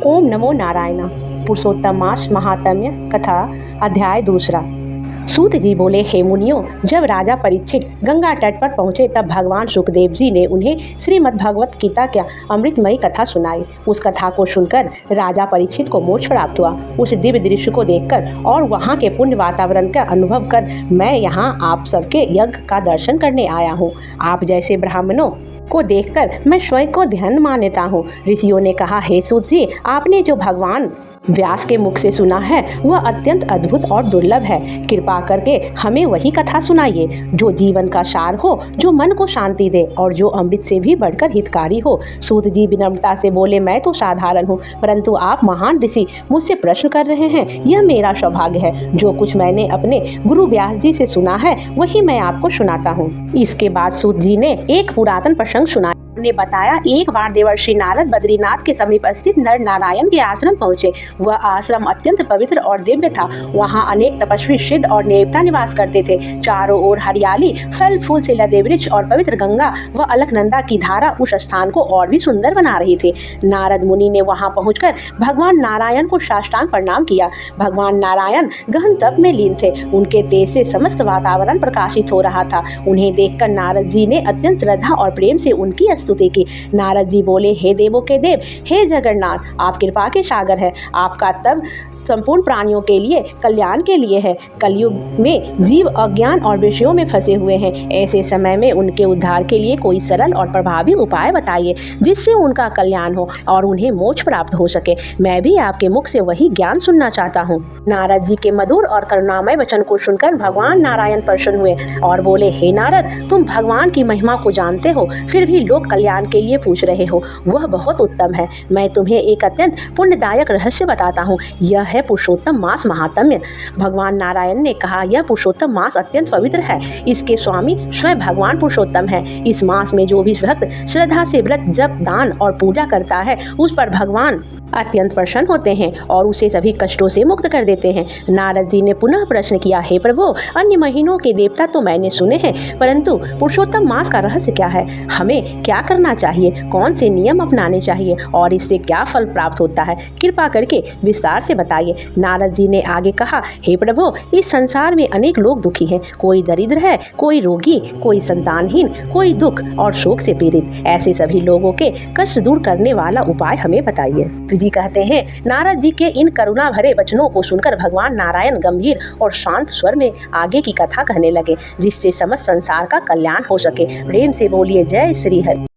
ओम नमो नारायण। पुरुषोत्तम मास महात्म्य कथा अध्याय दूसरा। सूत जी बोले, हे मुनियों, जब राजा परीक्षित गंगा तट पर पहुंचे तब भगवान सुखदेव जी ने उन्हें श्रीमद् भगवत गीता की अमृतमयी कथा सुनाई। उस कथा को सुनकर राजा परीक्षित को मोक्ष प्राप्त हुआ। उस दिव्य दृश्य को देखकर और वहाँ के पुण्य वातावरण का अनुभव कर मैं यहाँ आप सबके यज्ञ का दर्शन करने आया हूँ। आप जैसे ब्राह्मणों को देखकर मैं स्वयं को धन्य मानता हूँ। ऋषियों ने कहा, हे सूत जी, आपने जो भगवान व्यास के मुख से सुना है वह अत्यंत अद्भुत और दुर्लभ है। कृपा करके हमें वही कथा सुनाइए जो जीवन का सार हो, जो मन को शांति दे और जो अमृत से भी बढ़कर हितकारी हो। सूत जी विनम्रता से बोले, मैं तो साधारण हूँ, परंतु आप महान ऋषि मुझसे प्रश्न कर रहे हैं, यह मेरा सौभाग्य है। जो कुछ मैंने अपने गुरु व्यास जी से सुना है वही मैं आपको सुनाता हूँ। इसके बाद सूत जी ने एक पुरातन प्रसंग सुनाया। ने बताया, एक बार देवर्षि नारद बद्रीनाथ के समीप स्थित नर नारायण के आश्रम पहुंचे। वह आश्रम अत्यंत पवित्र और दिव्य था। वहां अनेक तपस्वी सिद्ध और देवता निवास करते थे। चारों ओर हरियाली, फल फूल से लदे वृक्ष और पवित्र गंगा व अलकनंदा की धारा उस स्थान को और भी सुंदर बना रही थी। नारद मुनि ने वहां पहुंचकर भगवान नारायण को साष्टांग प्रणाम किया। भगवान नारायण गहन तप में लीन थे। उनके तेज से समस्त वातावरण प्रकाशित हो रहा था। उन्हें देखकर नारद जी ने अत्यंत श्रद्धा और प्रेम से उनकी स्तुति की। नारद जी बोले, हे देवों के देव, हे जगन्नाथ, आप कृपा के सागर है। आपका तब संपूर्ण प्राणियों के लिए कल्याण के लिए है। कलयुग में जीव अज्ञान और विषयों में फंसे हुए हैं। ऐसे समय में उनके उद्धार के लिए कोई सरल और प्रभावी उपाय बताइए जिससे उनका कल्याण हो और उन्हें मोक्ष प्राप्त हो सके। मैं भी आपके मुख से वही ज्ञान सुनना चाहता हूँ। नारद जी के मधुर और करुणामय वचन को सुनकर भगवान नारायण प्रसन्न हुए और बोले, हे नारद, तुम भगवान की महिमा को जानते हो, फिर भी लोक कल्याण के लिए पूछ रहे हो। वह बहुत उत्तम है। मैं तुम्हें एक अत्यंत पुण्यदायक रहस्य बताता हूँ। यह पुरुषोत्तम मास महात्म्य। भगवान नारायण ने कहा, यह पुरुषोत्तम मास अत्यंत पवित्र है। इसके स्वामी स्वयं भगवान पुरुषोत्तम है। इस मास में जो भी भक्त श्रद्धा से व्रत, जप, दान और पूजा करता है उस पर भगवान अत्यंत प्रसन्न होते हैं और उसे सभी कष्टों से मुक्त कर देते हैं। नारद जी ने पुनः प्रश्न किया, हे प्रभु, अन्य महीनों के देवता तो मैंने सुने हैं, परंतु पुरुषोत्तम मास का रहस्य क्या है? हमें क्या करना चाहिए? कौन से नियम अपनाने चाहिए और इससे क्या फल प्राप्त होता है? कृपा करके विस्तार से बताइए। नारद जी ने आगे कहा, हे प्रभु, इस संसार में अनेक लोग दुखी हैं। कोई दरिद्र है, कोई रोगी, कोई संतानहीन, कोई दुख और शोक से पीड़ित। ऐसे सभी लोगों के कष्ट दूर करने वाला उपाय हमें बताइए। जी कहते हैं, नारद जी के इन करुणा भरे वचनों को सुनकर भगवान नारायण गंभीर और शांत स्वर में आगे की कथा कहने लगे, जिससे समस्त संसार का कल्याण हो सके। प्रेम से बोलिए, जय श्री हरि।